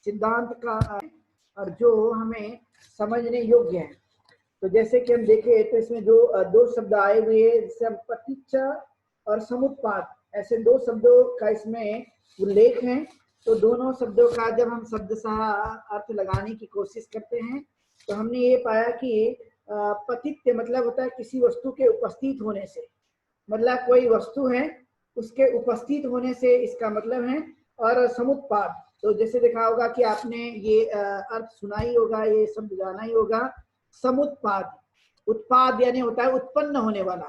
सिद्धांत का और जो हमें समझने योग्य है। तो जैसे कि हम देखें तो इसमें जो दो शब्द आए हुए हैं, जैसे हम पतिच्च और समुत्पाद, ऐसे दो शब्दों का इसमें उल्लेख है। तो दोनों शब्दों का जब हम शब्दशः अर्थ लगाने की कोशिश करते हैं तो हमने ये पाया कि पतित्य मतलब होता है किसी वस्तु के उपस्थित होने से, मतलब कोई वस्तु है उसके उपस्थित होने से इसका मतलब है। और समुत्पाद, तो जैसे देखा होगा कि आपने ये अर्थ सुना ही होगा, ये शब्द जाना ही होगा, समुत्पाद। उत्पाद यानी होता है उत्पन्न होने वाला,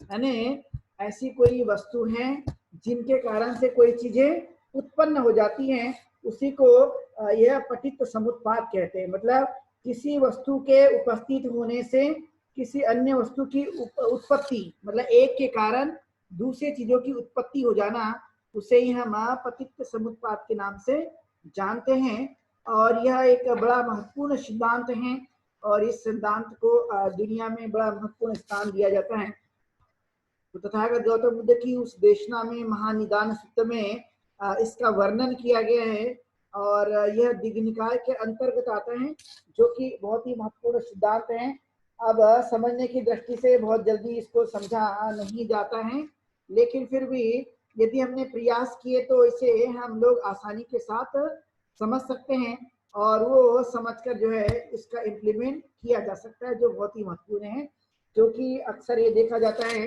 यानी ऐसी कोई वस्तु है जिनके कारण से कोई चीजें उत्पन्न हो जाती हैं, उसी को यह पतित्व समुत्पाद कहते हैं। मतलब किसी वस्तु के उपस्थित होने से किसी अन्य वस्तु की उत्पत्ति, मतलब एक के कारण दूसरे चीजों की उत्पत्ति हो जाना, उसे ही हम पतित्व समुत्पाद के नाम से जानते हैं। और यह एक बड़ा महत्वपूर्ण सिद्धांत है और इस सिद्धांत को दुनिया में बड़ा महत्वपूर्ण स्थान दिया जाता है। तो तथागत गौतम बुद्ध की उस देशना में महानिदान सूत्र में इसका वर्णन किया गया है और यह दिग्निकाय के अंतर्गत आता है, जो कि बहुत ही महत्वपूर्ण सिद्धांत है। अब समझने की दृष्टि से बहुत जल्दी इसको समझा नहीं जाता है, लेकिन फिर भी यदि हमने प्रयास किए तो इसे हम लोग आसानी के साथ समझ सकते हैं और वो समझकर जो है इसका इम्प्लीमेंट किया जा सकता है, जो बहुत ही महत्वपूर्ण है। क्योंकि अक्सर ये देखा जाता है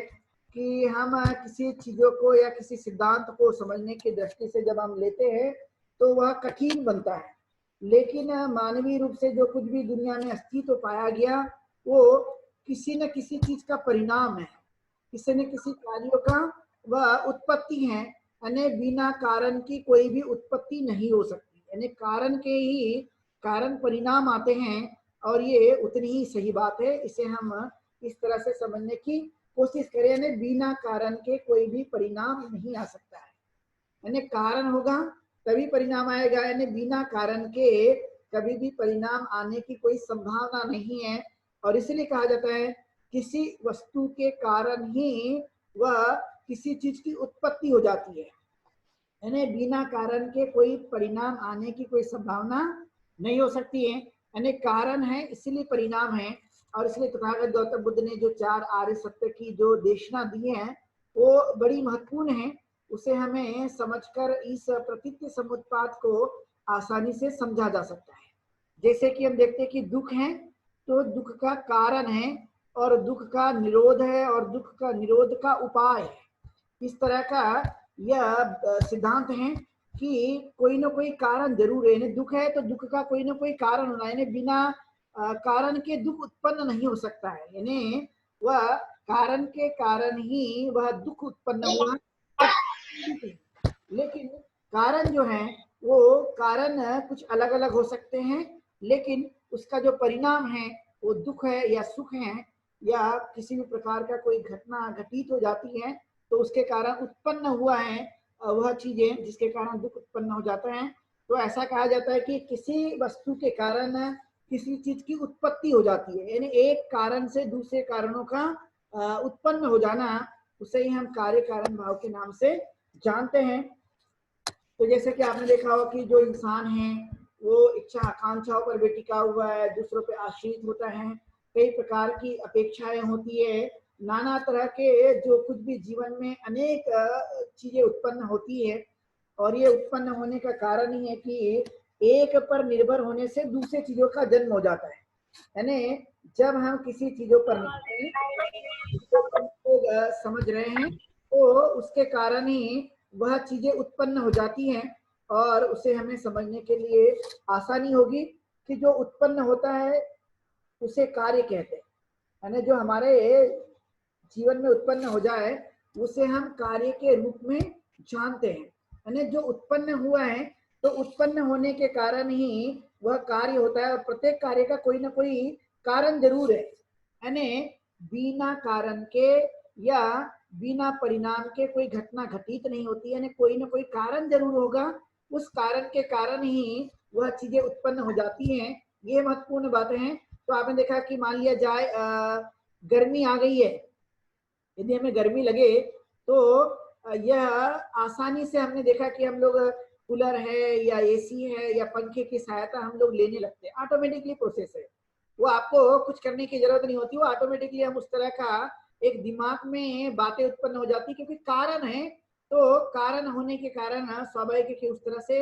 कि हम किसी चीजों को या किसी सिद्धांत को समझने की दृष्टि से जब हम लेते हैं तो वह कठिन बनता है, लेकिन मानवीय रूप से जो कुछ भी दुनिया में अस्तित्व पाया गया वो किसी न किसी चीज का परिणाम है, किसी न किसी कार्यों का वह उत्पत्ति है। यानी बिना कारण की कोई भी उत्पत्ति नहीं हो सकती, यानी कारण के ही कारण परिणाम आते हैं और ये उतनी ही सही बात है। इसे हम इस तरह से समझने की कोशिश करें, यानी बिना कारण के कोई भी परिणाम नहीं आ सकता है, यानी कारण होगा तभी परिणाम आएगा, यानी बिना कारण के कभी भी परिणाम आने की कोई संभावना नहीं है। और इसलिए कहा जाता है किसी वस्तु के कारण ही वह किसी चीज की उत्पत्ति हो जाती है, यानी बिना कारण के कोई परिणाम आने की कोई संभावना नहीं हो सकती है। यानी कारण है इसलिए परिणाम है। और इसलिए तथागत गौतम बुद्ध ने जो 4 आर्य सत्य की जो देशना दी है वो बड़ी महत्वपूर्ण है। उसे हमें समझकर इस पतित्व समुत्पाद को आसानी से समझा जा सकता है। जैसे कि हम देखते हैं कि दुख है तो दुख का कारण है और दुख का निरोध है और दुख का निरोध का उपाय है। इस तरह का यह सिद्धांत है कि कोई ना कोई कारण जरूर है, यानी दुख है तो दुख का कोई ना कोई कारण होना, यानी बिना कारण के दुख उत्पन्न नहीं हो सकता है, यानी वह कारण के कारण ही वह दुख उत्पन्न हुआ। लेकिन कारण जो है वो कारण कुछ अलग अलग हो सकते हैं, लेकिन उसका जो परिणाम है वो दुख है या सुख है या किसी भी प्रकार का कोई घटना घटित हो जाती है तो उसके कारण उत्पन्न हुआ है वह चीजें जिसके कारण दुख उत्पन्न हो जाता है। तो ऐसा कहा जाता है कि किसी वस्तु के कारण किसी चीज की उत्पत्ति हो जाती है, यानी एक कारण से दूसरे कारणों का उत्पन्न हो जाना, उसे ही हम कार्य कारण भाव के नाम से जानते हैं। तो जैसे कि आपने देखा होगा कि जो इंसान है वो इच्छा आकांक्षाओं पर भी टिका हुआ है, दूसरों पे आश्रित होता है, कई प्रकार की अपेक्षाएं होती है, नाना तरह के जो कुछ भी जीवन में अनेक चीजें उत्पन्न होती है। और ये उत्पन्न होने का कारण ही है कि एक पर निर्भर होने से दूसरे चीजों का जन्म हो जाता है, यानी जब हम किसी चीजों पर समझ रहे हैं तो उसके कारण ही वह चीजें उत्पन्न हो जाती हैं और उसे हमें समझने के लिए आसानी होगी कि जो उत्पन्न होता है उसे कार्य कहते हैं, यानी जो हमारे जीवन में उत्पन्न हो जाए उसे हम कार्य के रूप में जानते हैं। यानी जो उत्पन्न हुआ है तो उत्पन्न होने के कारण ही वह कार्य होता है और प्रत्येक कार्य का कोई ना कोई कारण जरूर है, यानी बिना कारण के या बिना परिणाम के कोई घटना घटित नहीं होती, यानी कोई ना कोई कारण जरूर होगा, उस कारण के कारण ही वह चीजें उत्पन्न हो जाती हैं। ये महत्वपूर्ण बातें हैं। तो आपने देखा कि मान लिया जाए गर्मी आ गई है, यदि हमें गर्मी लगे तो यह आसानी से हमने देखा कि हम लोग कूलर है या एसी है या पंखे की सहायता हम लोग लेने लगते हैं, ऑटोमेटिकली प्रोसेस है, वो आपको कुछ करने की जरूरत नहीं होती, वो ऑटोमेटिकली हम उस तरह का एक दिमाग में बातें उत्पन्न हो जाती, क्योंकि कारण है, तो कारण होने के कारण स्वाभाविक है कि उस तरह से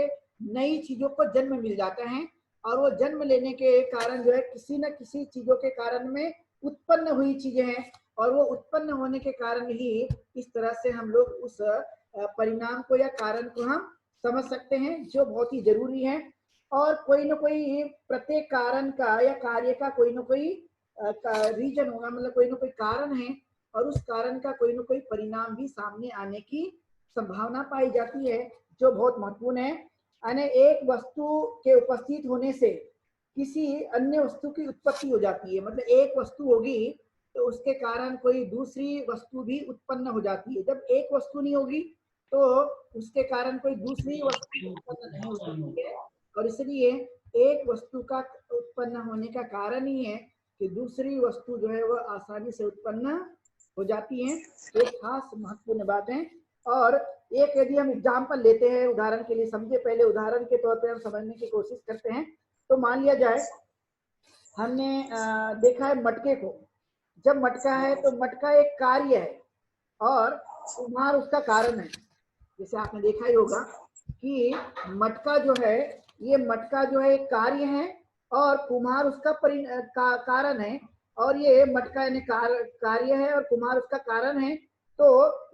नई चीजों को जन्म मिल जाता है, और वो जन्म लेने के कारण जो है किसी न किसी चीजों के कारण में उत्पन्न हुई चीजें हैं, और वो उत्पन्न होने के कारण ही इस तरह से हम लोग उस परिणाम को या कारण को हम समझ सकते हैं, जो बहुत ही जरूरी है। और कोई ना कोई प्रत्येक कारण का या कार्य का कोई ना कोई रीजन होगा, मतलब कोई ना कोई कारण है, और उस कारण का कोई ना कोई परिणाम भी सामने आने की संभावना पाई जाती है, जो बहुत महत्वपूर्ण है। यानी एक वस्तु के उपस्थित होने से किसी अन्य वस्तु की उत्पत्ति हो जाती है, मतलब एक वस्तु होगी तो उसके कारण कोई दूसरी वस्तु भी उत्पन्न हो जाती है, जब एक वस्तु नहीं होगी तो उसके कारण कोई दूसरी वस्तु उत्पन्न नहीं हो सकती है, और इसलिए एक वस्तु का उत्पन्न होने का कारण ही है कि दूसरी वस्तु जो है वह आसानी से उत्पन्न हो जाती है, एक खास महत्वपूर्ण बात है। और एक यदि हम एग्जाम्पल लेते हैं, उदाहरण के लिए समझे, पहले उदाहरण के तौर पे हम समझने की कोशिश करते हैं। तो मान लिया जाए हमने देखा है मटके को, जब मटका है तो मटका एक कार्य है और कुम्हार उसका कारण है। जैसे आपने देखा ही होगा कि मटका जो है, ये मटका जो है एक कार्य है और कुम्हार उसका कारण है, और ये मटका यानी कार्य है और कुम्हार उसका कारण है। तो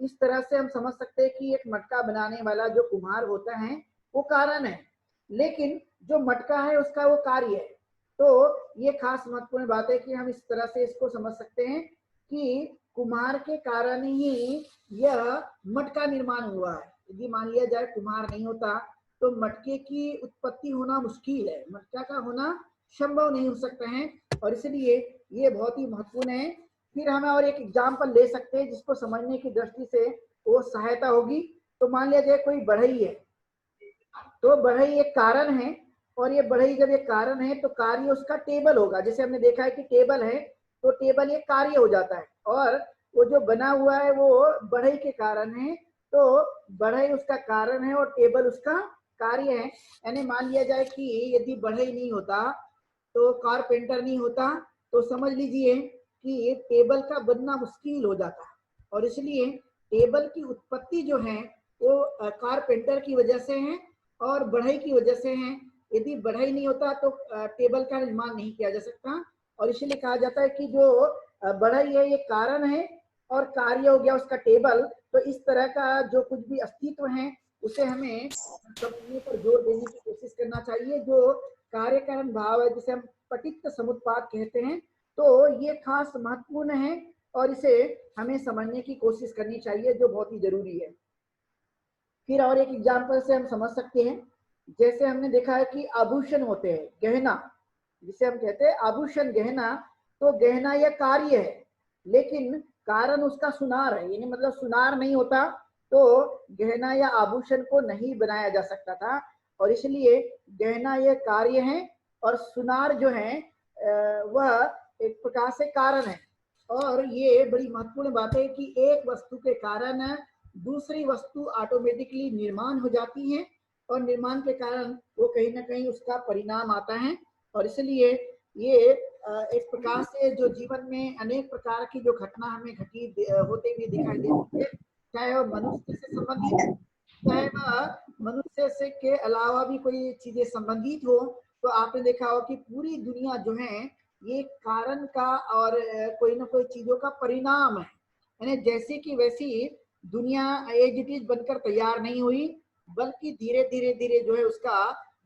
इस तरह से हम समझ सकते हैं कि एक मटका बनाने वाला जो कुम्हार होता है वो कारण है, लेकिन जो मटका है उसका वो कार्य है। तो ये खास महत्वपूर्ण बात है कि हम इस तरह से इसको समझ सकते हैं कि कुम्हार के कारण ही यह मटका निर्माण हुआ है। यदि मान लिया जाए कुम्हार नहीं होता तो मटके की उत्पत्ति होना मुश्किल है, मटका का होना संभव नहीं हो सकता है, और इसलिए ये बहुत ही महत्वपूर्ण है। फिर हमें और एक एग्जाम्पल ले सकते हैं जिसको समझने की दृष्टि से वो सहायता होगी। तो मान लिया जाए कोई बढ़ई है, तो बढ़ई एक कारण है, और ये बढ़ई जब एक कारण है तो कार्य उसका टेबल होगा। जैसे हमने देखा है कि टेबल है तो टेबल एक कार्य हो जाता है, और वो जो बना हुआ है वो बढ़ई के कारण है, तो बढ़ई उसका कारण है और टेबल उसका कार्य है। यानी मान लिया जाए कि यदि बढ़ई नहीं होता तो कारपेंटर नहीं होता तो समझ लीजिए कि टेबल का बनना मुश्किल हो जाता है, और इसलिए टेबल की उत्पत्ति जो है वो कारपेंटर की वजह से है और बढ़ई की वजह से है। यदि बढ़ई नहीं होता तो टेबल का निर्माण नहीं किया जा सकता, और इसलिए कहा जाता है कि जो बढ़ई है ये कारण है और कार्य हो गया उसका टेबल। तो इस तरह का जो कुछ भी अस्तित्व है उसे हमें समझने पर जोर देने की कोशिश करना चाहिए, जो कार्य कारण भाव है जिसे हम पटित्त समुत्पाद कहते हैं। तो ये खास महत्वपूर्ण है और इसे हमें समझने की कोशिश करनी चाहिए, जो बहुत ही जरूरी है। फिर और एक एग्जाम्पल से हम समझ सकते हैं, जैसे हमने देखा है कि आभूषण होते हैं, गहना जिसे हम कहते हैं आभूषण गहना, तो गहना यह कार्य है लेकिन कारण उसका सुनार है, यानी मतलब सुनार नहीं होता तो गहना या आभूषण को नहीं बनाया जा सकता था, और इसलिए गहना यह कार्य है और सुनार जो है वह एक प्रकार से कारण है। और ये बड़ी महत्वपूर्ण बात है कि एक वस्तु के कारण दूसरी वस्तु ऑटोमेटिकली निर्माण हो जाती है, और निर्माण के कारण वो कहीं ना कहीं उसका परिणाम आता है। और इसलिए ये एक प्रकार से जो जीवन में अनेक प्रकार की जो घटना हमें घटी होते हुए दिखाई देती है, चाहे वह मनुष्य से संबंधित, चाहे वह मनुष्य से के अलावा भी कोई चीजें संबंधित हो, तो आपने देखा हो कि पूरी दुनिया जो है ये कारण का और कोई ना कोई चीजों का परिणाम है। यानी जैसी की वैसी दुनिया एज इट इज बनकर तैयार नहीं हुई, बल्कि धीरे धीरे धीरे जो है उसका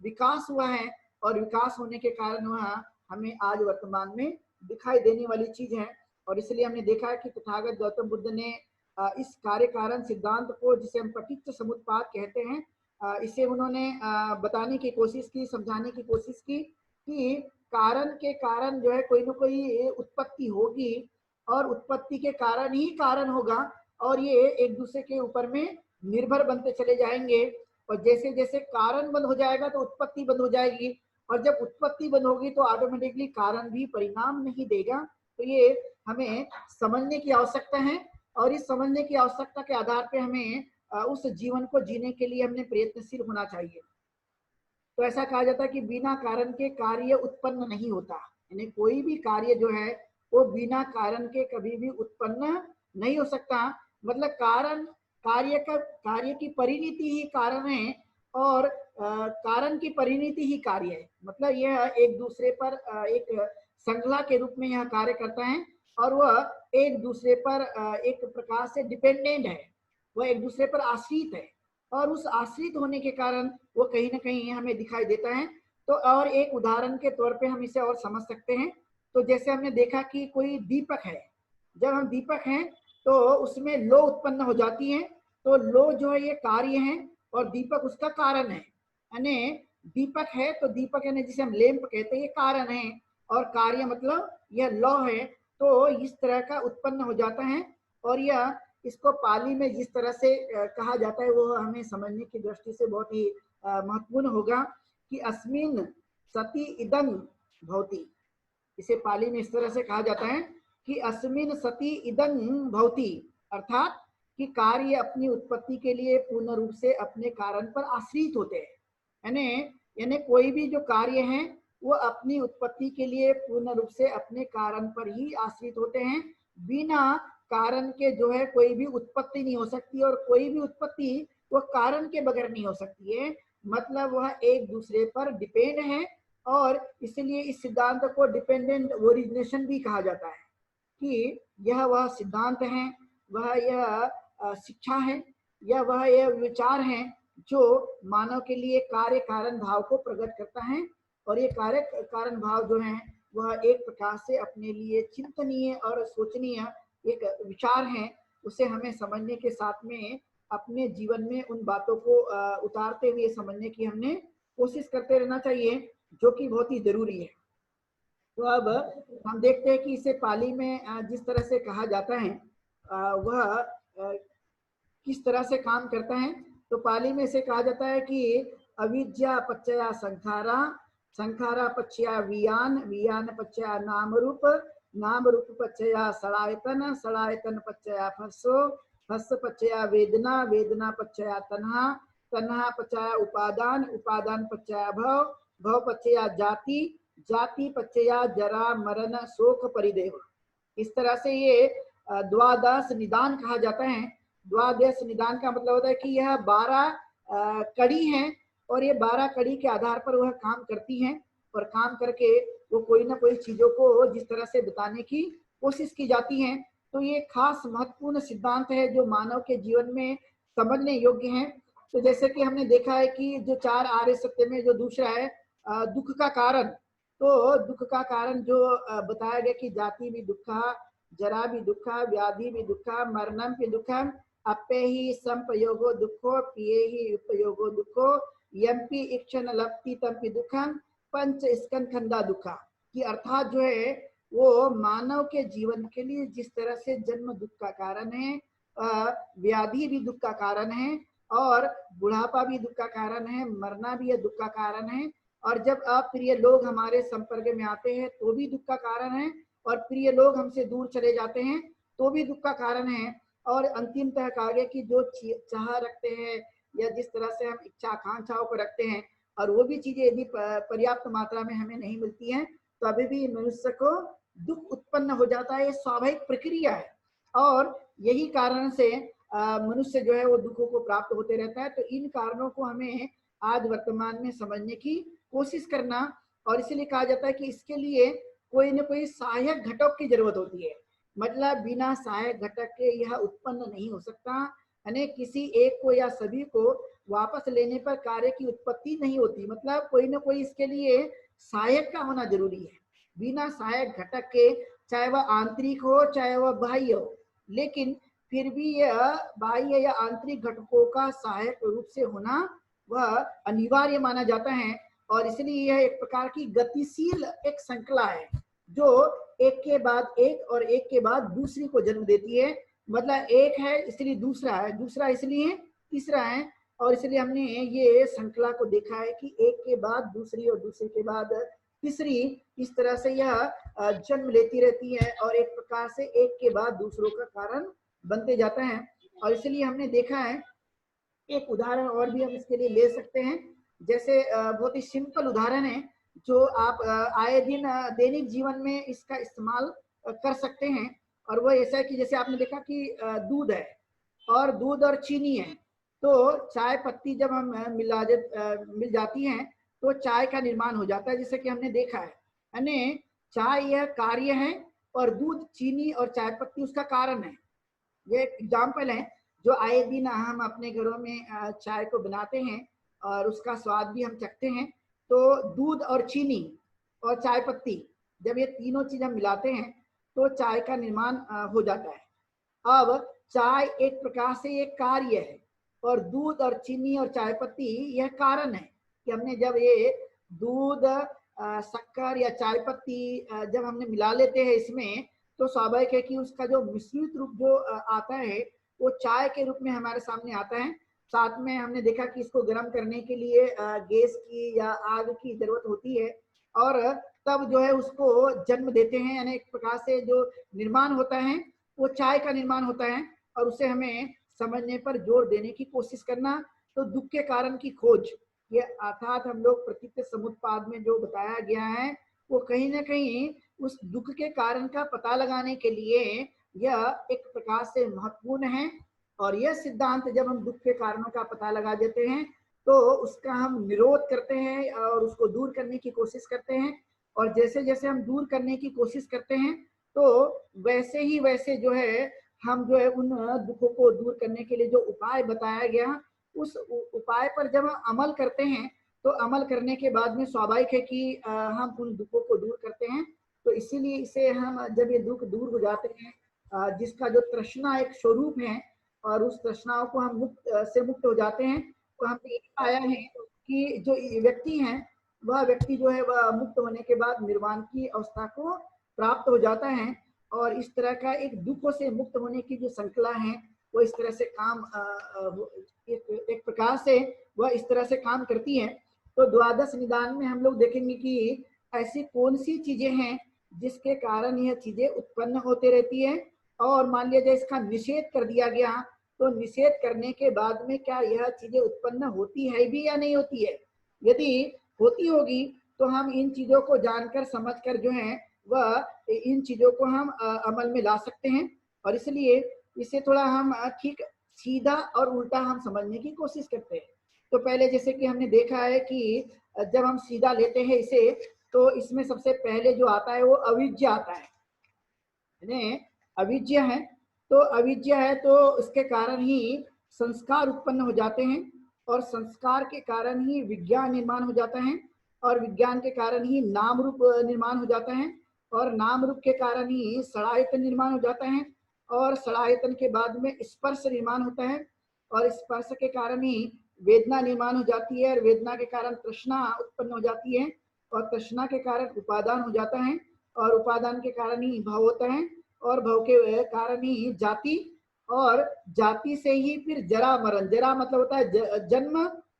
विकास हुआ है, और विकास होने के कारण वह हमें आज वर्तमान में दिखाई देने वाली चीज है। और इसलिए हमने देखा है कि तथागत गौतम बुद्ध ने इस कार्य कारण सिद्धांत को, जिसे हम पटित्त समुत्पाद कहते हैं, इसे उन्होंने बताने की कोशिश की, समझाने की कोशिश की कि कारण के कारण जो है कोई ना कोई उत्पत्ति होगी, और उत्पत्ति के कारण ही कारण होगा, और ये एक दूसरे के ऊपर में निर्भर बनते चले जाएंगे, और जैसे जैसे कारण बंद हो जाएगा तो उत्पत्ति बंद हो जाएगी, और जब उत्पत्ति बंद होगी तो ऑटोमेटिकली कारण भी परिणाम नहीं देगा। तो ये हमें समझने की आवश्यकता है, और इस समझने की आवश्यकता के आधार पे हमें उस जीवन को जीने के लिए हमने प्रयत्नशील होना चाहिए। तो ऐसा कहा जाता है कि बिना कारण के कार्य उत्पन्न नहीं होता, यानी कोई भी कार्य जो है वो बिना कारण के कभी भी उत्पन्न नहीं हो सकता। मतलब कारण, कार्य की परिणति ही कारण है और कारण की परिणति ही कार्य है। मतलब यह एक दूसरे पर एक श्रृंखला के रूप में यह कार्य करता है और वह एक दूसरे पर एक प्रकार से डिपेंडेंट है, वह एक दूसरे पर आश्रित है और उस आश्रित होने के कारण वो कहीं ना कहीं हमें दिखाई देता है। तो और एक उदाहरण के तौर पे हम इसे और समझ सकते हैं। तो जैसे हमने देखा कि कोई दीपक है, जब हम दीपक हैं तो उसमें लो उत्पन्न हो जाती है, तो लो जो है ये कार्य है और दीपक उसका कारण है। यानी दीपक है तो दीपक यानी जिसे हम लैंप कहते हैं ये कारण है और कार्य मतलब यह लौ है। तो इस तरह का उत्पन्न हो जाता है और यह इसको पाली में जिस तरह से कहा जाता है वो हमें समझने की दृष्टि से बहुत ही महत्वपूर्ण होगा कि अस्मिन सति इदं भवति। इसे पाली में इस तरह से कहा जाता है कि अस्मिन सति इदं भवति, अर्थात कि कार्य अपनी उत्पत्ति के लिए पूर्ण रूप से अपने कारण पर आश्रित होते हैं। यानी कोई भी जो कार्य है वो अपनी उत्पत्ति के लिए पूर्ण रूप से अपने कारण पर ही आश्रित होते हैं। बिना कारण के जो है कोई भी उत्पत्ति नहीं हो सकती और कोई भी उत्पत्ति वो कारण के बगैर नहीं हो सकती है। मतलब वह एक दूसरे पर डिपेंड है और इसलिए इस सिद्धांत को डिपेंडेंट ओरिजिनेशन भी कहा जाता है कि यह वह सिद्धांत है, वह यह शिक्षा है या वह यह विचार है जो मानव के लिए कार्य कारण भाव को प्रकट करता है। और ये कार्य कारण भाव जो है वह एक प्रकार से अपने लिए चिंतनीय और सोचनीय एक विचार है। उसे हमें समझने के साथ में अपने जीवन में उन बातों को उतारते हुए समझने की हमने कोशिश करते रहना चाहिए, जो कि बहुत ही जरूरी है। तो अब हम देखते हैं कि इसे पाली में जिस तरह से कहा जाता है वह किस तरह से काम करता है। तो पाली में इसे कहा जाता है कि अविद्या पच्चया संखारा, संखारा पच्चया वियान, वियान पच्चया नाम रूप, नाम रूप पच्चया सड़ायतन, सड़ायतन पच्चया फस्सो, फस्स पच्चया वेदना, वेदना पच्चया तन्हा, तन्हा पच्चया उपादान, उपादान पच्चया भव, भव पच्चया जाति, जाति पच्चया जरा मरण शोक परिदेव। इस तरह से ये द्वादश निदान कहा जाता है। द्वादश निदान का मतलब होता है कि यह 12 कड़ी हैं और ये 12 कड़ी के आधार पर वह काम करती हैं और काम करके वो कोई ना कोई चीजों को जिस तरह से बताने की कोशिश की जाती है। तो ये खास महत्वपूर्ण सिद्धांत है जो मानव के जीवन में समझने योग्य है। तो जैसे कि हमने देखा है कि जो 4 आर्य सत्य में जो दूसरा है दुख का कारण, तो दुख का कारण जो बताया गया कि जाति भी दुखा, जरा भी दुखा, व्याधि भी दुखा, मरणम भी दुखम, अपे ही संपयोगो दुखो, पिए ही उपयोगो दुखो, यम्पि इक्षण लप्ति तम्पि दुखम, पंच स्कंद खंदा दुखा। कि अर्थात जो है वो मानव के जीवन के लिए जिस तरह से जन्म दुख का कारण है, व्याधि भी दुख का कारण है और बुढ़ापा भी दुख का कारण है, मरना भी दुख का कारण है और जब अप्रिय लोग हमारे संपर्क में आते हैं तो भी दुख का कारण है और प्रिय लोग हमसे दूर चले जाते हैं तो भी दुख का कारण है। और अंतिमतः कहा गया कि जो चाह रखते हैं या जिस तरह से हम इच्छा आकांक्षाओं को रखते हैं और वो भी चीजें यदि पर्याप्त मात्रा में हमें नहीं मिलती हैं तो अभी भी मनुष्य को दुख उत्पन्न हो जाता है। ये स्वाभाविक प्रक्रिया है और यही कारण से मनुष्य जो है वो दुखों को प्राप्त होते रहता है। तो इन कारणों को हमें आज वर्तमान में समझने की कोशिश करना और इसलिए कहा जाता है कि इसके लिए कोई न कोई सहायक घटक की जरूरत होती है। मतलब बिना सहायक घटक के यह उत्पन्न नहीं हो सकता, यानी किसी एक को या सभी को वापस लेने पर कार्य की उत्पत्ति नहीं होती। मतलब कोई न कोई इसके लिए सहायक का होना जरूरी है। बिना सहायक घटक के, चाहे वह आंतरिक हो चाहे वह बाह्य हो, लेकिन फिर भी यह बाह्य या आंतरिक घटकों का सहायक रूप से होना वह अनिवार्य माना जाता है। और इसलिए यह एक प्रकार की गतिशील एक श्रृंखला है जो एक के बाद एक और एक के बाद दूसरी को जन्म देती है। मतलब एक है इसलिए दूसरा है, दूसरा इसलिए तीसरा है और इसलिए हमने ये श्रृंखला को देखा है कि एक के बाद दूसरी और दूसरे के बाद तीसरी, इस तरह से यह जन्म लेती रहती है और एक प्रकार से एक के बाद दूसरों का कारण बनते जाता है। और इसलिए हमने देखा है एक उदाहरण और भी हम इसके लिए ले सकते हैं। जैसे बहुत ही सिंपल उदाहरण है जो आप आए दिन दैनिक जीवन में इसका इस्तेमाल कर सकते हैं। और वो ऐसा है कि जैसे आपने देखा कि दूध है और दूध और चीनी है, तो चाय पत्ती जब हम मिल जाती हैं तो चाय का निर्माण हो जाता है, जैसे कि हमने देखा है। यानी चाय यह कार्य है और दूध, चीनी और चाय पत्ती उसका कारण है। ये एक एग्जाम्पल है जो आए दिन हम अपने घरों में चाय को बनाते हैं और उसका स्वाद भी हम चखते हैं। तो दूध और चीनी और चाय पत्ती, जब ये तीनों चीज हम मिलाते हैं तो चाय का निर्माण हो जाता है। अब चाय एक प्रकार से एक कार्य है और दूध और चीनी और चाय पत्ती यह कारण है कि हमने जब ये दूध, शक्कर या चाय पत्ती जब हमने मिला लेते हैं इसमें, तो स्वाभाविक है कि उसका जो मिश्रित रूप जो आता है वो चाय के रूप में हमारे सामने आता है। साथ में हमने देखा कि इसको गर्म करने के लिए गैस की या आग की जरूरत होती है और तब जो है उसको जन्म देते हैं। यानी एक प्रकार से जो निर्माण होता है वो चाय का निर्माण होता है और उसे हमें समझने पर जोर देने की कोशिश करना। तो दुख के कारण की खोज, ये अर्थात हम लोग प्रतीक समुत्पाद में जो बताया गया है वो कहीं ना कहीं उस दुख के कारण का पता लगाने के लिए यह एक प्रकार से महत्वपूर्ण है। और यह सिद्धांत जब हम दुख के कारणों का पता लगा देते हैं तो उसका हम निरोध करते हैं और उसको दूर करने की कोशिश करते हैं। और जैसे जैसे हम दूर करने की कोशिश करते हैं तो वैसे ही वैसे जो है हम जो है उन दुखों को दूर करने के लिए जो उपाय बताया गया उस उपाय पर जब हम अमल करते हैं तो अमल करने के बाद में स्वाभाविक है कि हम उन दुखों को दूर करते हैं। तो इसीलिए इसे हम जब ये दुख दूर हो जाते हैं, जिसका जो तृष्णा एक स्वरूप है और उस तृष्णाओं को हम मुक्त हो जाते हैं, तो हमने ये पाया है कि जो व्यक्ति है वह व्यक्ति जो है वह मुक्त होने के बाद निर्वाण की अवस्था को प्राप्त हो जाता है। और इस तरह का एक दुखों से मुक्त होने की जो श्रृंखला है वो इस तरह से काम एक प्रकार से वह इस तरह से काम करती है। तो द्वादश निदान में हम लोग देखेंगे कि ऐसी कौन सी चीजें हैं जिसके कारण यह चीजें उत्पन्न होते रहती है। और मान लिया जाए इसका निषेध कर दिया गया तो निषेध करने के बाद में क्या यह चीजें उत्पन्न होती है भी या नहीं होती है। यदि होती होगी तो हम इन चीजों को जानकर समझकर जो है वह इन चीजों को हम अमल में ला सकते हैं। और इसलिए इसे थोड़ा हम ठीक सीधा और उल्टा हम समझने की कोशिश करते हैं। तो पहले जैसे कि हमने देखा है कि जब हम सीधा लेते हैं इसे तो इसमें सबसे पहले जो आता है वो अविद्या आता है। अविद्या है तो अविद्या है तो इसके कारण ही संस्कार उत्पन्न हो जाते हैं और संस्कार के कारण ही विज्ञान निर्माण हो जाता है और विज्ञान के कारण ही नाम रूप निर्माण हो जाता है और नाम रूप के कारण ही सड़ायतन निर्माण हो जाता है और सड़ायतन के बाद में स्पर्श निर्माण होता है और स्पर्श के कारण ही वेदना निर्माण हो जाती है और वेदना के कारण तृष्णा उत्पन्न हो जाती है और तृष्णा के कारण उपादान हो जाता है और उपादान के कारण ही भव होता है और भव के कारण ही जाति और जाति से ही फिर जरा मरण, जरा मतलब होता है जन्म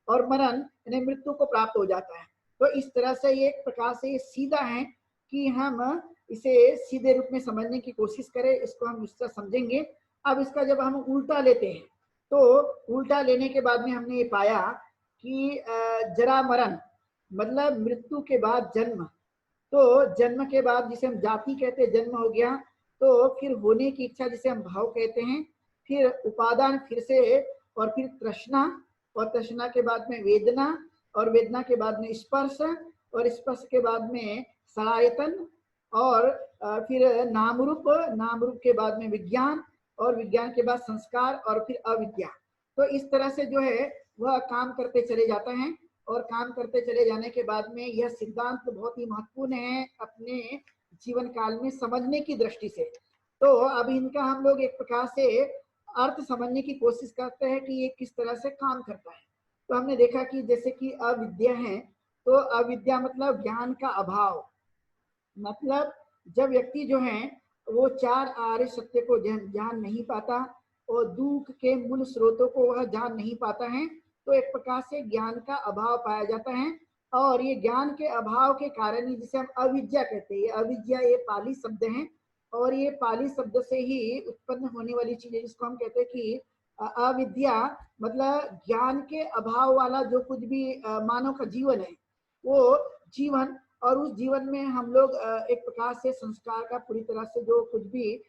और मरण यानी मृत्यु को प्राप्त हो जाता है। तो इस तरह से ये एक प्रकार से सीधा है कि हम इसे सीधे रूप में समझने की कोशिश करें, इसको हम इस तरह समझेंगे। अब इसका जब हम उल्टा लेते हैं तो उल्टा लेने के बाद में हमने ये पाया कि जरा मरण मतलब मृत्यु के बाद जन्म। तो जन्म के बाद जिसे हम जाति कहते हैं, जन्म हो गया तो फिर होने की इच्छा जिसे हम भाव कहते हैं, फिर उपादान फिर से और फिर तृष्णा और तृष्णा के बाद में वेदना और वेदना के बाद में स्पर्श और स्पर्श के बाद में सड़ायतन और फिर नाम रूप के बाद में विज्ञान और विज्ञान के बाद संस्कार और फिर अविद्या। तो इस तरह से जो है वह काम करते चले जाता है और काम करते चले जाने के बाद में यह सिद्धांत बहुत ही महत्वपूर्ण है अपने जीवन काल में समझने की दृष्टि से। तो अब इनका हम लोग एक प्रकार से अर्थ समझने की कोशिश करते हैं कि ये किस तरह से काम करता है। तो हमने देखा कि जैसे कि अविद्या है तो अविद्या मतलब ज्ञान का अभाव, मतलब जब व्यक्ति जो है वो चार आर्य सत्य को जान नहीं पाता और दुख के मूल स्रोतों को वह जान नहीं पाता है तो एक प्रकार से ज्ञान का अभाव पाया जाता है। और ये ज्ञान के अभाव के कारण ही जिसे हम अविद्या कहते हैं, अविद्या ये पाली शब्द है और ये पाली शब्द से ही उत्पन्न होने वाली चीज है जिसको हम कहते हैं कि अविद्या मतलब ज्ञान के अभाव वाला जो कुछ भी मानव का जीवन है, वो जीवन, और उस जीवन में हम लोग एक प्रकार से संस्कार का पूरी तरह से जो कुछ भी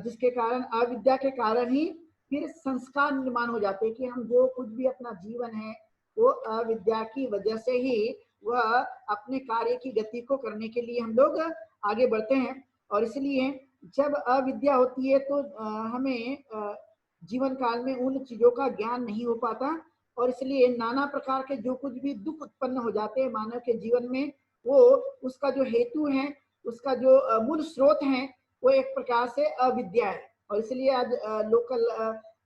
जिसके कारण अविद्या के कारण ही फिर संस्कार निर्माण हो जाते हैं कि हम जो कुछ भी अपना जीवन है वो अविद्या की वजह से ही वह अपने कार्य की गति को करने के लिए हम लोग आगे बढ़ते हैं। और इसलिए जब अविद्या होती है तो हमें जीवन काल में उन चीजों का ज्ञान नहीं हो पाता, और इसलिए नाना प्रकार के जो कुछ भी दुख उत्पन्न हो जाते हैं मानव के जीवन में, वो उसका जो हेतु है, उसका जो मूल स्रोत है, वो एक प्रकार से अविद्या है। और इसलिए आज लोकल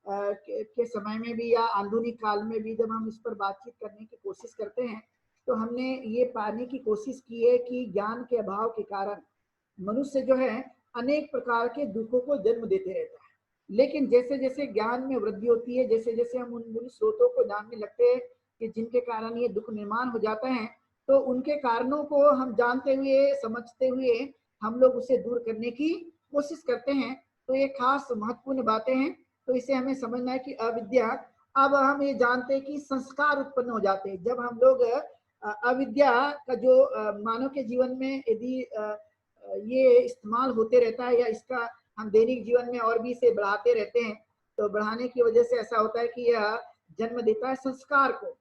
के समय में भी या आधुनिक काल में भी जब हम इस पर बातचीत करने की कोशिश करते हैं तो हमने ये पाने की कोशिश की है कि ज्ञान के अभाव के कारण मनुष्य जो है अनेक प्रकार के दुखों को जन्म देते रहता है। लेकिन जैसे जैसे ज्ञान में वृद्धि होती है, जैसे जैसे हम उन मूल स्रोतों को जानने लगते हैं कि जिनके कारण ये दुख निर्माण हो जाता है, तो उनके कारणों को हम जानते हुए समझते हुए हम लोग उसे दूर करने की कोशिश करते हैं। तो ये खास महत्वपूर्ण बातें हैं। तो इसे हमें समझना है कि अविद्या, अब हम ये जानते हैं कि संस्कार उत्पन्न हो जाते हैं जब हम लोग अविद्या का जो मानव के जीवन में यदि ये इस्तेमाल होते रहता है या इसका हम दैनिक जीवन में और भी इसे बढ़ाते रहते हैं, तो बढ़ाने की वजह से ऐसा होता है कि यह जन्म देता है संस्कार को।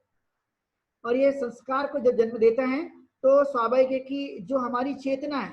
और ये संस्कार को जब जन्म देता है तो स्वाभाविक है कि जो हमारी चेतना है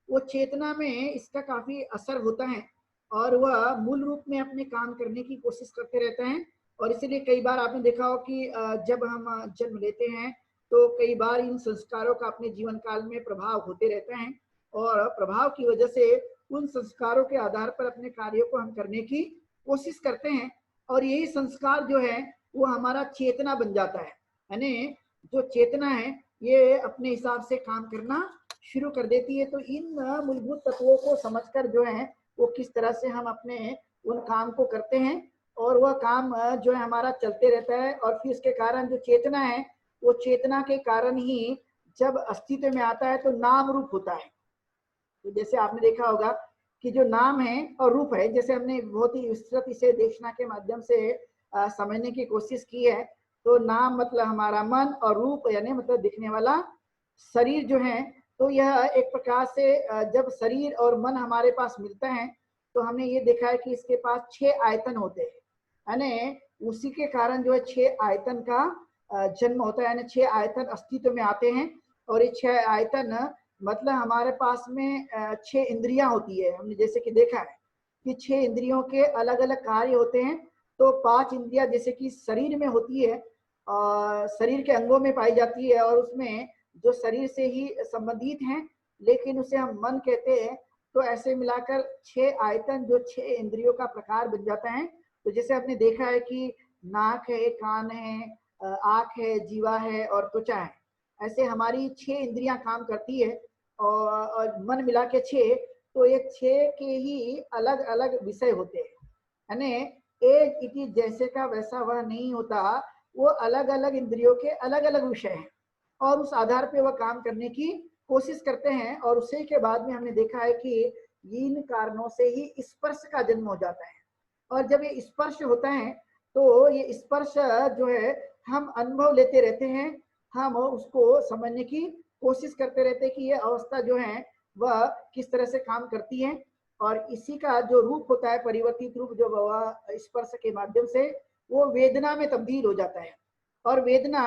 वो चेतना में इसका काफी असर होता है और वह मूल रूप में अपने काम करने की कोशिश करते रहते हैं। और इसीलिए कई बार आपने देखा हो कि जब हम जन्म लेते हैं तो कई बार इन संस्कारों का अपने जीवन काल में प्रभाव होते रहता है, और प्रभाव की वजह से उन संस्कारों के आधार पर अपने कार्यों को हम करने की कोशिश करते हैं। और यही संस्कार जो है वो हमारा चेतना बन जाता है, यानी जो चेतना है ये अपने हिसाब से काम करना शुरू कर देती है। तो इन मूलभूत तत्वों को समझकर जो है वो किस तरह से हम अपने उन काम को करते हैं, और वह काम जो है हमारा चलते रहता है। और फिर इसके कारण जो चेतना है वो चेतना के कारण ही जब अस्तित्व में आता है तो नाम रूप होता है। तो जैसे आपने देखा होगा कि जो नाम है और रूप है, जैसे हमने बहुत ही विस्तृत इसे देशना के माध्यम से समझने की कोशिश की है। तो नाम मतलब हमारा मन, और रूप यानी मतलब दिखने वाला शरीर जो है। तो यह एक प्रकार से जब शरीर और मन हमारे पास मिलता है तो हमने ये देखा है कि इसके पास 6 आयतन होते हैं, यानी उसी के कारण जो है 6 आयतन का जन्म होता है, यानी 6 आयतन अस्तित्व में आते हैं। और ये 6 आयतन मतलब हमारे पास में 6 इंद्रियां होती है। हमने जैसे कि देखा है कि 6 इंद्रियों के अलग अलग कार्य होते हैं। तो 5 इंद्रियां जैसे कि शरीर में होती है, शरीर के अंगों में पाई जाती है, और उसमें जो शरीर से ही संबंधित हैं, लेकिन उसे हम मन कहते हैं। तो ऐसे मिलाकर 6 आयतन जो 6 इंद्रियों का प्रकार बन जाता है। तो जैसे आपने देखा है कि नाक है, कान है, आँख है, जीवा है और त्वचा है। ऐसे हमारी 6 इंद्रियां काम करती है, और मन मिला के 6। तो ये 6 के ही अलग अलग विषय होते हैं, यानी एक इति जैसे का वैसा वह नहीं होता। वो अलग अलग इंद्रियों के अलग अलग विषय हैं, और उस आधार पे वह काम करने की कोशिश करते हैं। और उसी के बाद में हमने देखा है कि इन कारणों से ही स्पर्श का जन्म हो जाता है। और जब ये स्पर्श होता है तो ये स्पर्श जो है हम अनुभव लेते रहते हैं, हम उसको समझने की कोशिश करते रहते हैं कि ये अवस्था जो है वह किस तरह से काम करती है। और इसी का जो रूप होता है, परिवर्तित रूप, जो वह स्पर्श के माध्यम से वो वेदना में तब्दील हो जाता है। और वेदना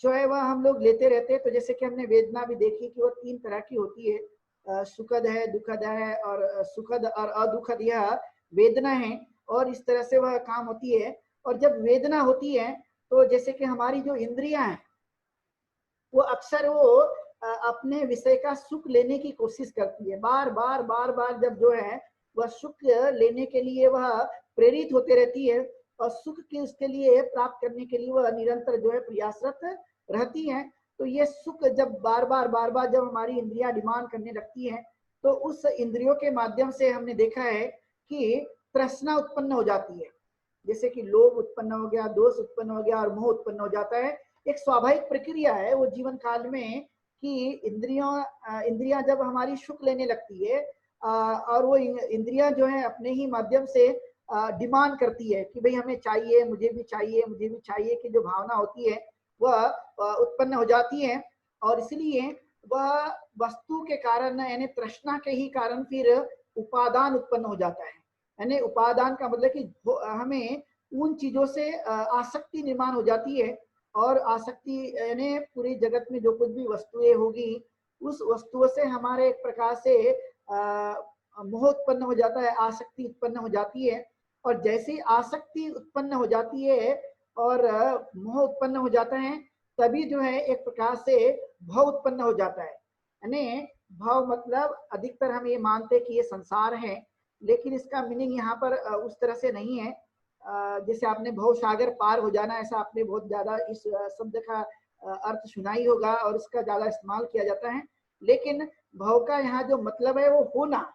जो है वह हम लोग लेते रहते हैं। तो जैसे कि हमने वेदना भी देखी कि वह 3 तरह की होती है, सुखद है, दुखद है, और सुखद और अदुखद यह वेदना है। और इस तरह से वह काम होती है। और जब वेदना होती है तो जैसे कि हमारी जो इंद्रियां हैं वो अक्सर वो अपने विषय का सुख लेने की कोशिश करती है, बार बार बार बार जब जो है वह सुख लेने के लिए वह प्रेरित होते रहती है, और सुख के उसके लिए प्राप्त करने के लिए वह निरंतर जो है प्रयासरत रहती है। तो ये सुख जब बार बार जब हमारी इंद्रियां डिमांड करने लगती हैं तो उस इंद्रियों के माध्यम से हमने देखा है कि तृष्णा उत्पन्न हो जाती है। जैसे कि लोभ उत्पन्न हो गया, दोष उत्पन्न हो गया और मोह उत्पन्न हो जाता है। एक स्वाभाविक प्रक्रिया है वो जीवन काल में कि इंद्रियां जब हमारी सुख लेने लगती है, और वो इंद्रियां जो है अपने ही माध्यम से डिमांड करती है कि भाई हमें चाहिए, मुझे भी चाहिए, मुझे भी चाहिए, की जो भावना होती है वह उत्पन्न हो जाती है। और इसलिए वह वस्तु के कारण यानी तृष्णा के ही कारण फिर उपादान उत्पन्न हो जाता है। यानी उपादान का मतलब कि हमें उन चीजों से आसक्ति निर्माण हो जाती है, और आसक्ति यानी पूरी जगत में जो कुछ भी वस्तुएं होगी उस वस्तुओं से हमारे एक प्रकार से मोह उत्पन्न हो जाता है, आसक्ति उत्पन्न हो जाती है। और जैसे ही आसक्ति उत्पन्न हो जाती है और मोह उत्पन्न हो जाता है, तभी जो है एक प्रकार से भव उत्पन्न हो जाता है। यानी भव मतलब अधिकतर हम ये मानते हैं कि ये संसार है, लेकिन इसका मीनिंग यहाँ पर उस तरह से नहीं है। जैसे आपने भव सागर पार हो जाना, ऐसा आपने बहुत ज्यादा इस शब्द का अर्थ सुना ही होगा और इसका ज्यादा इस्तेमाल किया जाता है। लेकिन भव का यहाँ जो मतलब है वो होना,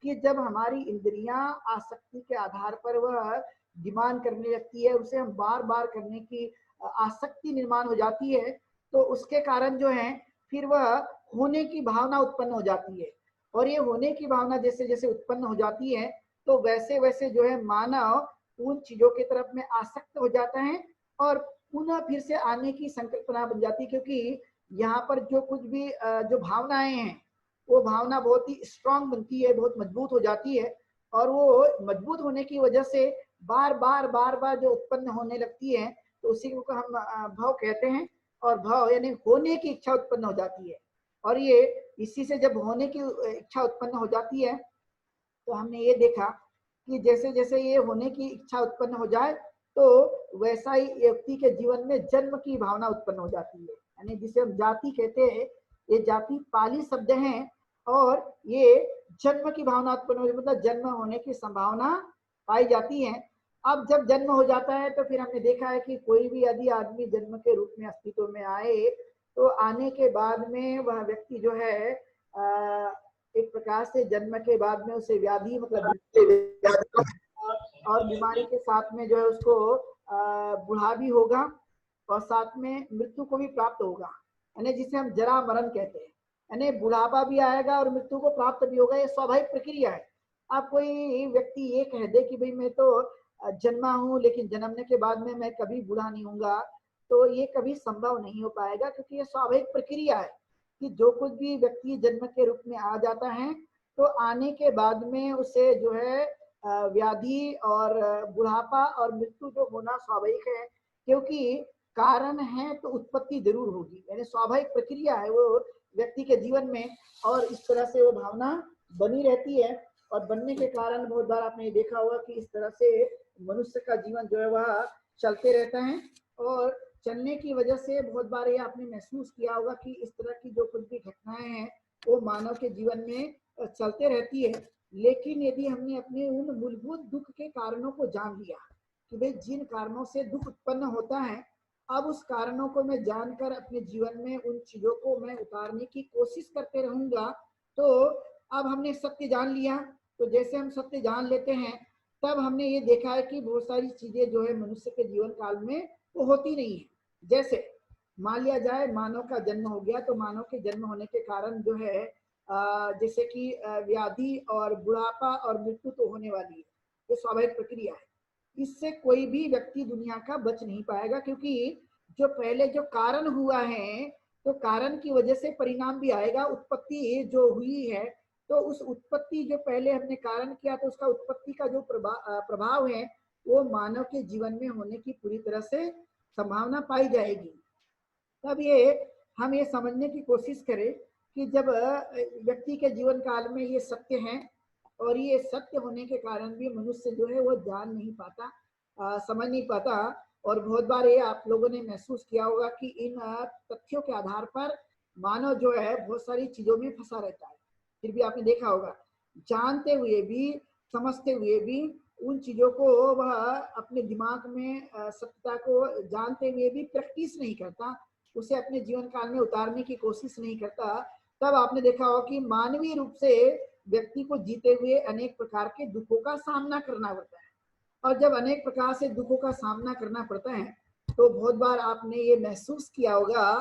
कि जब हमारी इंद्रियां आसक्ति के आधार पर वह डिमांड करने लगती है, उसे हम बार बार करने की आसक्ति निर्माण हो जाती है, तो उसके कारण जो है फिर वह होने की भावना उत्पन्न हो जाती है। और ये होने की भावना जैसे जैसे उत्पन्न हो जाती है, तो वैसे वैसे जो है मानव उन चीजों की तरफ में आसक्त हो जाता है और पुनः फिर से आने की संकल्पना बन जाती है। क्योंकि यहाँ पर जो कुछ भी जो भावनाएं हैं वो भावना बहुत ही स्ट्रांग बनती है, बहुत मजबूत हो जाती है, और वो मजबूत होने की वजह से बार बार जो उत्पन्न होने लगती है, तो उसी को हम भाव कहते हैं। और भाव यानी होने की इच्छा उत्पन्न हो जाती है। और ये इसी से जब होने की इच्छा उत्पन्न हो जाती है, तो हमने ये देखा कि जैसे जैसे ये होने की इच्छा उत्पन्न हो जाए, तो वैसा ही व्यक्ति के जीवन में जन्म की भावना उत्पन्न हो जाती है। यानी जिसे हम जाति कहते हैं, ये जाति पाली शब्द है, और ये जन्म की भावना उत्पन्न हो, मतलब जन्म होने की संभावना पाई जाती है। अब जब जन्म हो जाता है, तो फिर हमने देखा है कि कोई भी यदि आदमी जन्म के रूप में अस्तित्व में आए, तो आने के बाद में वह व्यक्ति जो है एक प्रकार से जन्म के बाद में उसे व्याधि मतलब और बीमारी के साथ में जो है उसको बुढ़ा भी होगा, और साथ में मृत्यु को भी प्राप्त होगा, यानी जिसे हम जरा मरण कहते हैं। यानी बुढ़ापा भी आएगा और मृत्यु को प्राप्त भी होगा, ये स्वाभाविक प्रक्रिया है। आप कोई व्यक्ति ये कह दे कि भाई मैं तो जन्मा हूँ लेकिन जन्मने के बाद में मैं कभी बूढ़ा नहीं होऊंगा, तो ये कभी संभव नहीं हो पाएगा, क्योंकि ये स्वाभाविक प्रक्रिया है कि जो कुछ भी व्यक्ति जन्म के रूप में आ जाता है, तो आने के बाद में उसे जो है व्याधि और बुढ़ापा और मृत्यु जो होना स्वाभाविक है। क्योंकि कारण है तो उत्पत्ति जरूर होगी, यानी स्वाभाविक प्रक्रिया है वो व्यक्ति के जीवन में, और इस तरह से वो भावना बनी रहती है। और बनने के कारण बहुत बार आपने देखा होगा कि इस तरह से मनुष्य का जीवन जो है वह चलते रहता है, और चलने की वजह से बहुत बार ये आपने महसूस किया होगा कि इस तरह की जो कुछ भी घटनाएं हैं वो मानव के जीवन में चलते रहती है। लेकिन यदि हमने अपने उन मूलभूत दुख के कारणों को जान लिया कि भाई जिन कारणों से दुख उत्पन्न होता है, अब उस कारणों को मैं जानकर अपने जीवन में उन चीजों को मैं उतारने की कोशिश करते रहूंगा, तो अब हमने सत्य जान लिया। तो जैसे हम सत्य जान लेते हैं, तब हमने ये देखा है कि बहुत सारी चीजें जो है मनुष्य के जीवन काल में वो होती नहीं है। जैसे मान लिया जाए मानव का जन्म हो गया, तो मानव के जन्म होने के कारण जो है जैसे कि व्याधि और बुढ़ापा और मृत्यु तो होने वाली है, ये स्वाभाविक प्रक्रिया है। इससे कोई भी व्यक्ति दुनिया का बच नहीं पाएगा, क्योंकि जो पहले जो कारण हुआ है, तो कारण की वजह से परिणाम भी आएगा। उत्पत्ति जो हुई है, तो उस उत्पत्ति जो पहले हमने कारण किया, तो उसका उत्पत्ति का जो प्रभाव है वो मानव के जीवन में होने की पूरी तरह से संभावना पाई जाएगी। तब ये हम ये समझने की कोशिश करें कि जब व्यक्ति के जीवन काल में ये सत्य है, और ये सत्य होने के कारण भी मनुष्य जो है वो जान नहीं पाता, समझ नहीं पाता। और बहुत बार ये आप लोगों ने महसूस किया होगा कि इन तथ्यों के आधार पर मानव जो है बहुत सारी चीजों में फंसा रहता है। फिर भी आपने देखा होगा, जानते हुए भी, समझते हुए भी उन चीजों को वह अपने दिमाग में सत्यता को जानते हुए भी प्रैक्टिस नहीं करता, उसे अपने जीवन काल में उतारने की कोशिश नहीं करता। तब आपने देखा होगा कि मानवीय रूप से व्यक्ति को जीते हुए अनेक प्रकार के दुखों का सामना करना पड़ता है। और जब अनेक प्रकार से दुखों का सामना करना पड़ता है, तो बहुत बार आपने ये महसूस किया होगा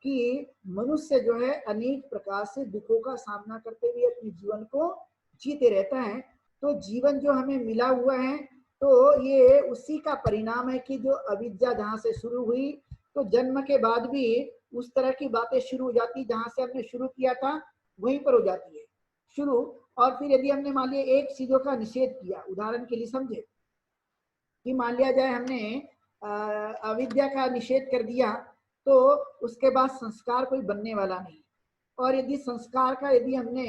कि मनुष्य जो है अनेक प्रकार से दुखों का सामना करते हुए अपने जीवन को जीते रहता है। तो जीवन जो हमें मिला हुआ है तो ये उसी का परिणाम है कि जो अविद्या जहाँ से शुरू हुई, तो जन्म के बाद भी उस तरह की बातें शुरू हो जाती, जहाँ से हमने शुरू किया था वहीं पर हो जाती है शुरू। और फिर यदि हमने मान लिया एक चीजों का निषेध किया, उदाहरण के लिए समझे कि मान लिया जाए हमने अविद्या का निषेध कर दिया, तो उसके बाद संस्कार कोई बनने वाला नहीं। और यदि संस्कार का यदि हमने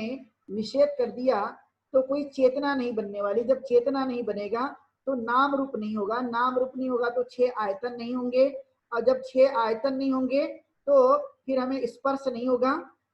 निषेध कर दिया तो कोई चेतना नहीं बनने वाली। जब चेतना नहीं बनेगा तो नाम रूप नहीं होगा, नाम रूप नहीं होगा तो 6 आयतन नहीं होंगे, और जब 6 आयतन नहीं होंगे तो फिर हमें स्पर्श नहीं होगा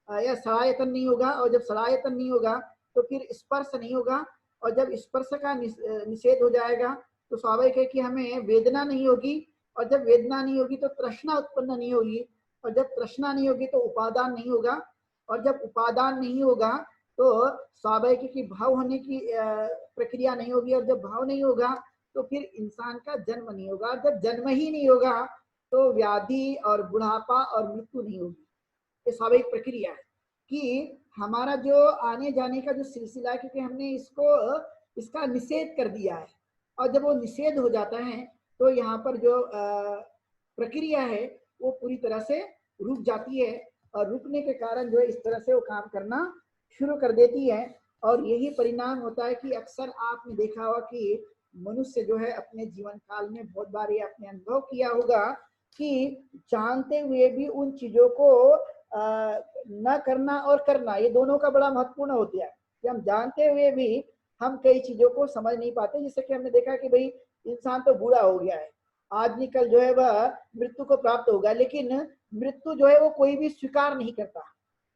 या सलायतन नहीं होगा, और जब सलायतन नहीं होगा तो फिर स्पर्श नहीं होगा, और जब स्पर्श का निषेध हो जाएगा तो स्वाभाविक है कि हमें वेदना नहीं होगी, और जब वेदना नहीं होगी तो तृष्णा उत्पन्न नहीं होगी, और जब तृष्णा नहीं होगी तो उपादान नहीं होगा, और जब उपादान नहीं होगा तो स्वाभाविक की भाव होने की प्रक्रिया नहीं होगी, और जब भाव नहीं होगा तो फिर इंसान का जन्म नहीं होगा। जब जन्म ही नहीं होगा तो व्याधि और बुढ़ापा और मृत्यु नहीं होगी। ये स्वाभाविक प्रक्रिया है कि हमारा जो आने जाने का जो सिलसिला है, क्योंकि हमने इसका निषेध कर दिया है, और जब वो निषेध हो जाता है तो यहाँ पर जो प्रक्रिया है वो पूरी तरह से रुक जाती है, और रुकने के कारण जो है इस तरह से वो काम करना शुरू कर देती है। और यही परिणाम होता है कि अक्सर आपने देखा होगा कि मनुष्य जो है अपने जीवन काल में बहुत बार ये आपने अनुभव किया होगा कि जानते हुए भी उन चीजों को न करना और करना, ये दोनों का बड़ा महत्वपूर्ण होता है कि हम जानते हुए भी हम कई चीजों को समझ नहीं पाते। जैसे कि हमने देखा कि भाई इंसान तो बूढ़ा हो गया है, आज निकल जो है वह मृत्यु को प्राप्त होगा, लेकिन मृत्यु जो है वो कोई भी स्वीकार नहीं करता।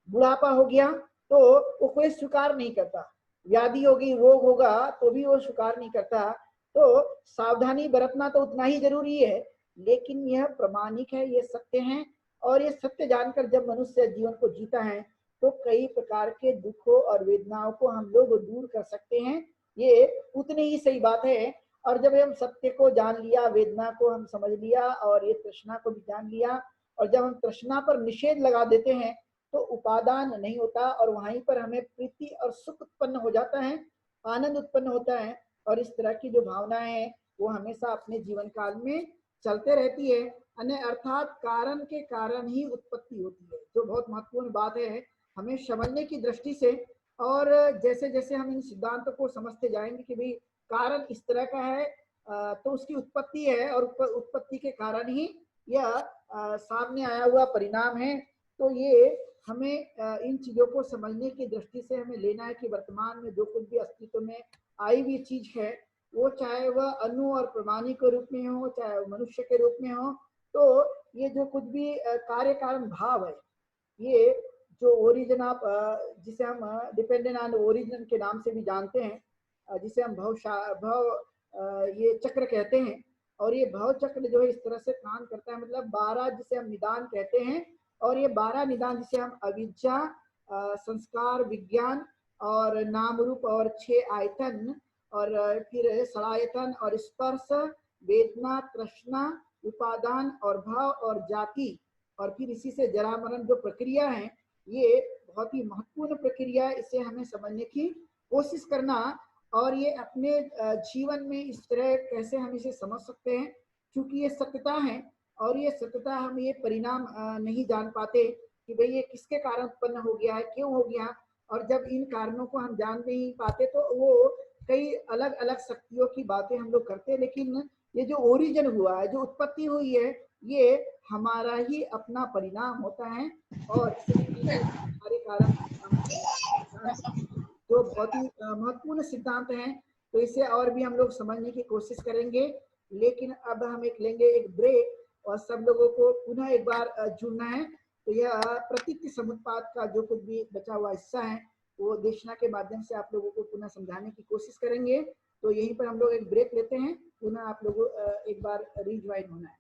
बुढ़ापा हो गया तो वो कोई स्वीकार नहीं करता, व्याधि होगी, रोग होगा तो भी वो स्वीकार नहीं करता। तो सावधानी बरतना तो उतना ही जरूरी है, लेकिन यह प्रमाणिक है, ये सत्य है। और ये सत्य जानकर जब मनुष्य जीवन को जीता है तो कई प्रकार के दुखों और वेदनाओं को हम लोग दूर कर सकते हैं, ये उतनी ही सही बात है। और जब हम सत्य को जान लिया, वेदना को हम समझ लिया, और ये तृष्णा को भी जान लिया, और जब हम तृष्णा पर निषेध लगा देते हैं तो उपादान नहीं होता, और वहीं पर हमें प्रीति और सुख उत्पन्न हो जाता है, आनंद उत्पन्न होता है। और इस तरह की जो भावनाएं हैं वो हमेशा अपने जीवन काल में चलते रहती है। अन्य अर्थात कारण के कारण ही उत्पत्ति होती है, जो बहुत महत्वपूर्ण बात है हमें समझने की दृष्टि से। और जैसे जैसे हम इन सिद्धांतों को समझते जाएंगे कि भाई कारण इस तरह का है तो उसकी उत्पत्ति है, और उत्पत्ति के कारण ही यह सामने आया हुआ परिणाम है। तो ये हमें इन चीजों को समझने की दृष्टि से हमें लेना है कि वर्तमान में जो कुछ भी अस्तित्व में आई हुई चीज है, वो चाहे वह अणु और परमाणु के रूप में हो, चाहे वह मनुष्य के रूप में हो, तो ये जो कुछ भी कार्य कारण भाव है, ये जो ओरिजिन ऑफ जिसे हम डिपेंडेंट ऑन ओरिजिन के नाम से भी जानते हैं, जिसे हम भव ये चक्र कहते हैं। और ये भव चक्र जो है इस तरह से काम करता है, मतलब 12 जिसे हम निदान कहते हैं, और ये 12 निदान जिसे हम अविद्या, संस्कार, विज्ञान और नाम रूप और 6 आयतन, और फिर सलायतन और स्पर्श, वेदना, तृष्णा, उपादान और भाव और जाति, और फिर इसी से जरा मरण जो प्रक्रिया है, ये बहुत ही महत्वपूर्ण प्रक्रिया है। इसे हमें समझने की कोशिश करना, और ये अपने जीवन में इस तरह कैसे हम इसे समझ सकते हैं, क्योंकि ये सत्यता है। और ये सत्यता हम ये परिणाम नहीं जान पाते कि भाई ये किसके कारण उत्पन्न हो गया है, क्यों हो गया। और जब इन कारणों को हम जान नहीं पाते तो वो कई अलग अलग शक्तियों की बातें हम लोग करते हैं, लेकिन ये जो ओरिजिन हुआ है, जो उत्पत्ति हुई है, ये हमारा ही अपना परिणाम होता है। और सारे कारण जो बहुत ही महत्वपूर्ण सिद्धांत हैं, तो इसे और भी हम लोग समझने की कोशिश करेंगे। लेकिन अब हम लेंगे एक ब्रेक, और सब लोगों को पुनः एक बार जुड़ना है। तो यह प्रतीक समुत्पाद का जो कुछ भी बचा हुआ हिस्सा है वो देशना के माध्यम से आप लोगों को पुनः समझाने की कोशिश करेंगे। तो यहीं पर हम लोग एक ब्रेक लेते हैं, पुनः आप लोगों एक बार रिज्वाइन होना है।